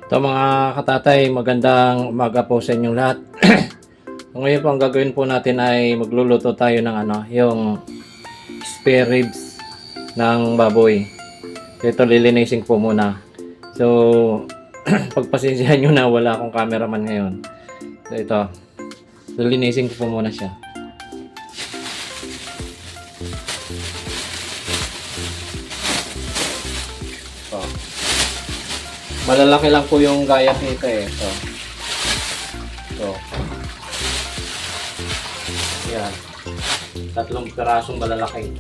Ito mga katatay, magandang umaga po sa inyong lahat. Ngayon po ang gagawin po natin ay magluluto tayo ng yung spare ribs ng baboy. So, ito lilinisin po muna. So, pagpasensyahan nyo na wala akong cameraman ngayon. So, ito. Lilinisin ko po muna siya. So, malalaki lang po yung gayat nito eh. So, yan. 3 pirasong malalaki.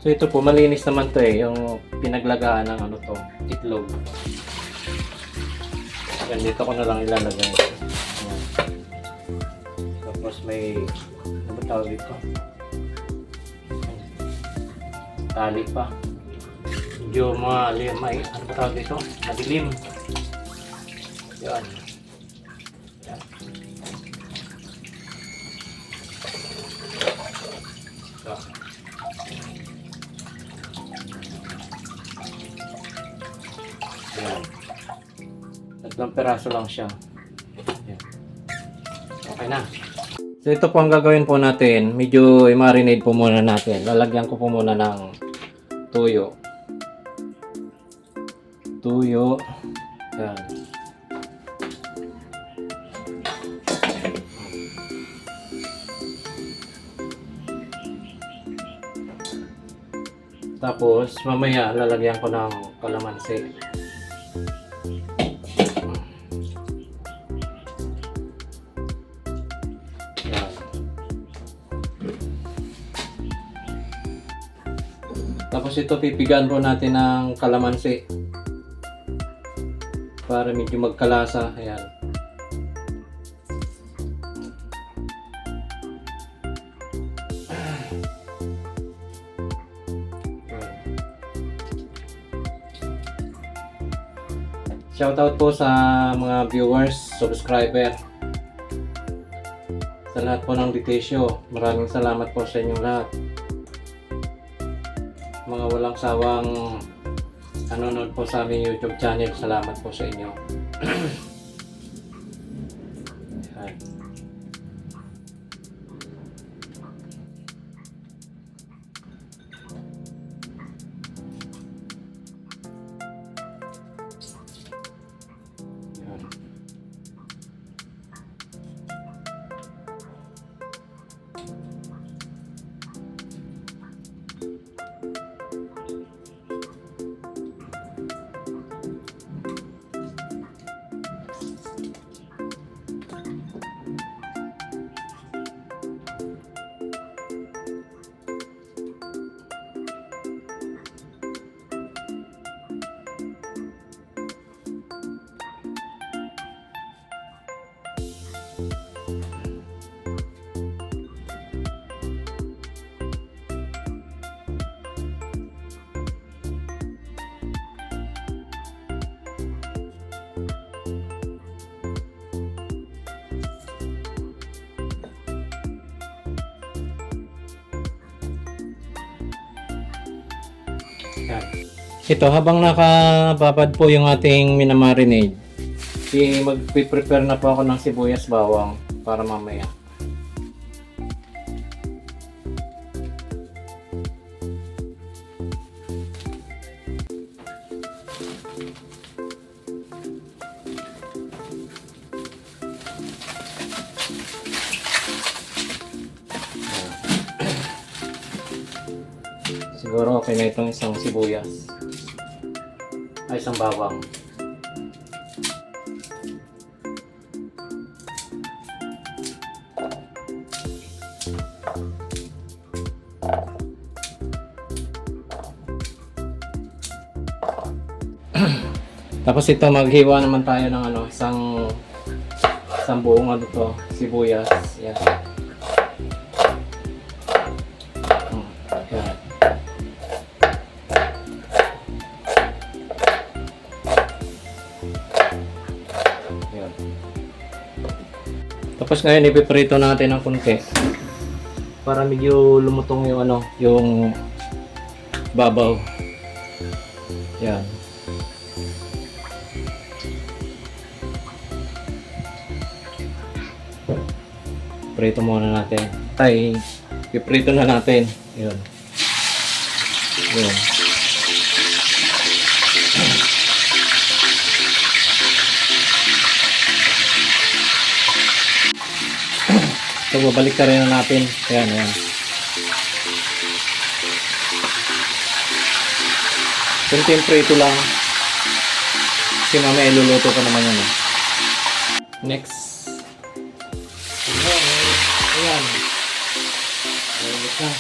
So ito po, malinis naman to eh, yung pinaglagaan ng itlog. Yan, dito ko na lang ilalagay. Yan. Tapos may, ano ba tawag dito? Tali pa. Medyo may, ano ba tawag dito? Madilim. Yan. Yan. So. Yan. 3 peraso lang siya. Yan. Okay na. So ito po ang gagawin po natin. Medyo i-marinate po muna natin. Lalagyan ko po muna ng tuyo. Tuyo. Yan. Tapos mamaya lalagyan ko ng kalamansi. Tapos ito pipigaan po natin ng kalamansi para medyo magkalasa. Ayan. Shoutout po sa mga viewers, subscriber, sa lahat po ng Ditesyo. Maraming salamat po sa inyong lahat. Mga walang sawang nanonood po sa aming YouTube channel, salamat po sa inyo. Yan. Yan. Yan. Ito, habang nakababad po yung ating minamarinade, mag-prepare na po ako ng sibuyas bawang para mamaya. Siguro okay na itong isang sibuyas. Ay, isang bawang. Tapos ito, maghiwa naman tayo ng isang buong sibuyas. Yan. Yan. Tapos ngayon ipiprito natin ng konti para medyo lumutong yung ano, yung babaw. Yan. Prito muna natin. Ay, iprito na natin. Yun. Yun. So, babalik ka rin na natin. Ayan, ayan. Kunting prito lang. Kasi mamaya iluluto pa naman yan. Next. Ayan. Ayan na.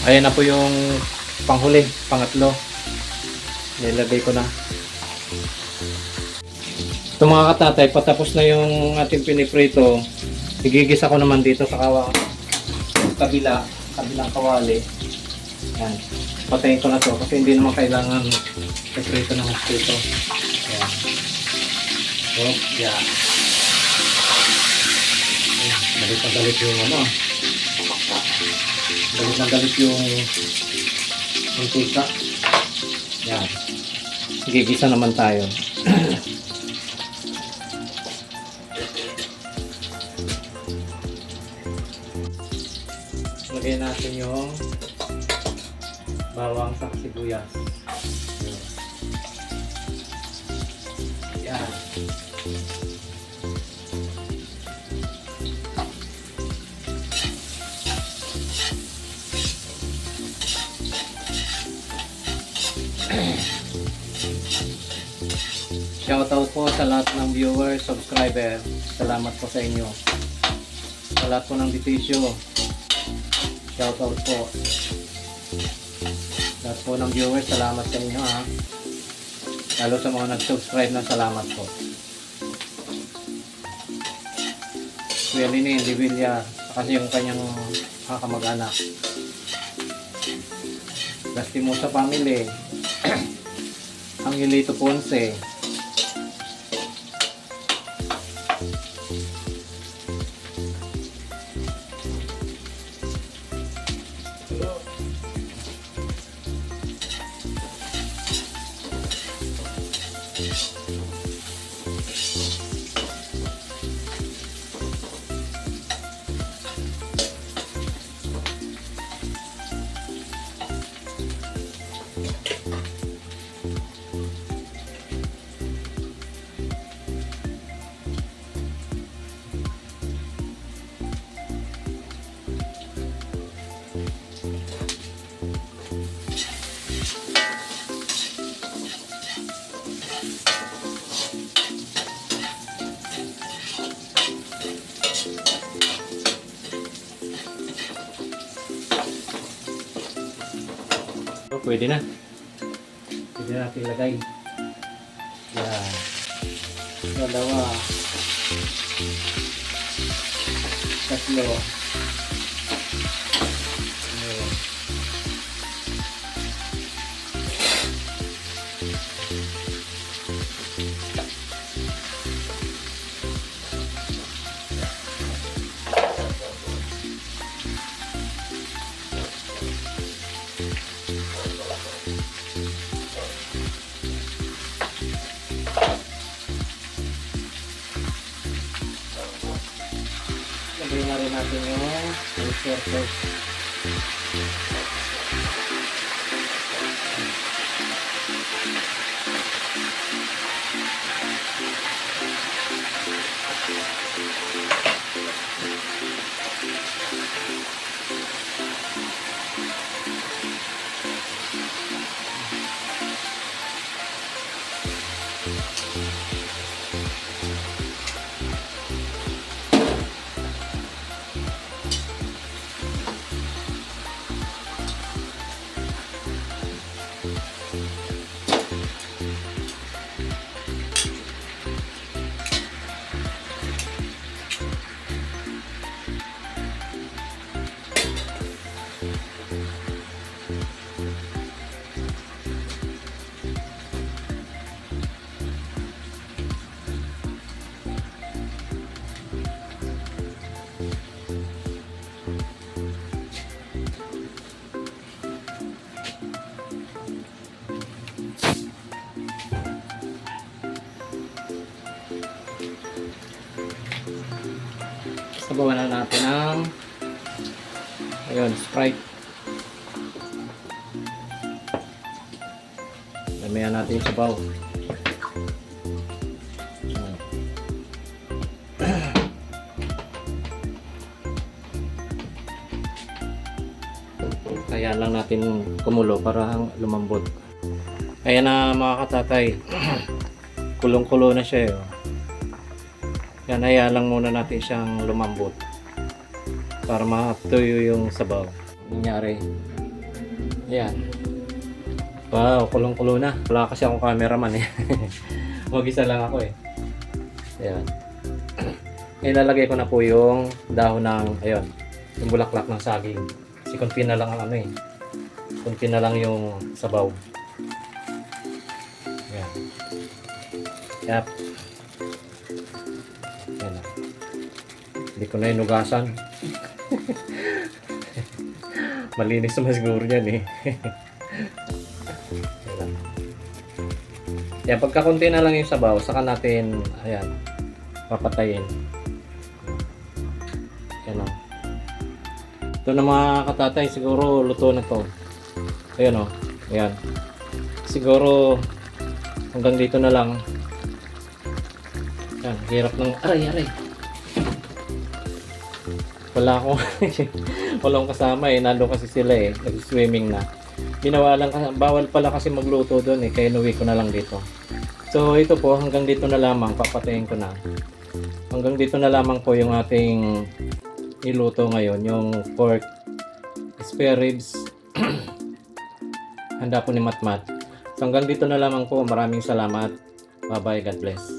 Ayan na po yung panghuli, pangatlo. Nilagay ko na. Ito mga katatay, patapos na yung ating piniprito. Igigisa ko naman dito sa kabilang kawali. Ayan. Patayin ko na to kasi hindi naman kailangan iprito ng prito. Ayan. So, yan. Dalit na dalit yung ano. Dalit na dalit yung mantika. Yan. Gigisa naman tayo. Lagyan natin yung bawang sa sibuyas. Yan. Shoutout po sa lahat ng viewers, subscriber. Salamat po sa inyo. Sa lahat po ng bitisyo. Shoutout po. Lahat po ng viewers, salamat sa inyo ha. Lalo sa mga nag-subscribe na salamat po. Kuya Linin, Di Villar, kasi yung kanyang kakamag-anak. Lastimosa family. Angelito Ponce. So, pwede na. Pwede na natin ilagay. Yan. Dalawa. Tatlo. Ayan. Lagay na rin natin yung oyster sauce. Gawa na natin ang ayun, Sprite. Damihan natin yung sabaw. Kaya lang natin kumulo para lumambot. Kaya na mga katatay, kulong-kulo na siya. Yan, haya lang muna natin siyang lumambot para ma-tuyo yung sabaw. Nangyari. Yan. Wow, kulong-kulo na. Wala kasi akong cameraman eh. Mag-isa lang ako eh. Ayan. Ilalagay ko na po yung dahon ng, ayun, yung bulaklak ng saging. Kasi kunti na lang ang ano eh. Kunti na lang yung sabaw. Ayan. Yap. Ayan na. Hindi ko na inugasan. Malinis naman siguro yan eh. Ayan. Yan, pagka kunti na lang yung sabaw, saka natin, ayan, papatayin. Ayan o. Ito na mga katatay, siguro luto na to. Ayan o. Ayan. Siguro hanggang dito na lang. Ayan, hirap ng aray. Wala akong walang kasama eh. Nandun kasi sila eh. Nag-swimming na. Ginawa lang kasi, bawal pala kasi magluto doon eh. Kaya inuwi ko na lang dito. So ito po, hanggang dito na lamang. Papatayin ko na. Hanggang dito na lamang po yung ating iluto ngayon. Yung pork spare ribs. Handa po ni Matmat. So hanggang dito na lamang po. Maraming salamat. Bye bye. God bless.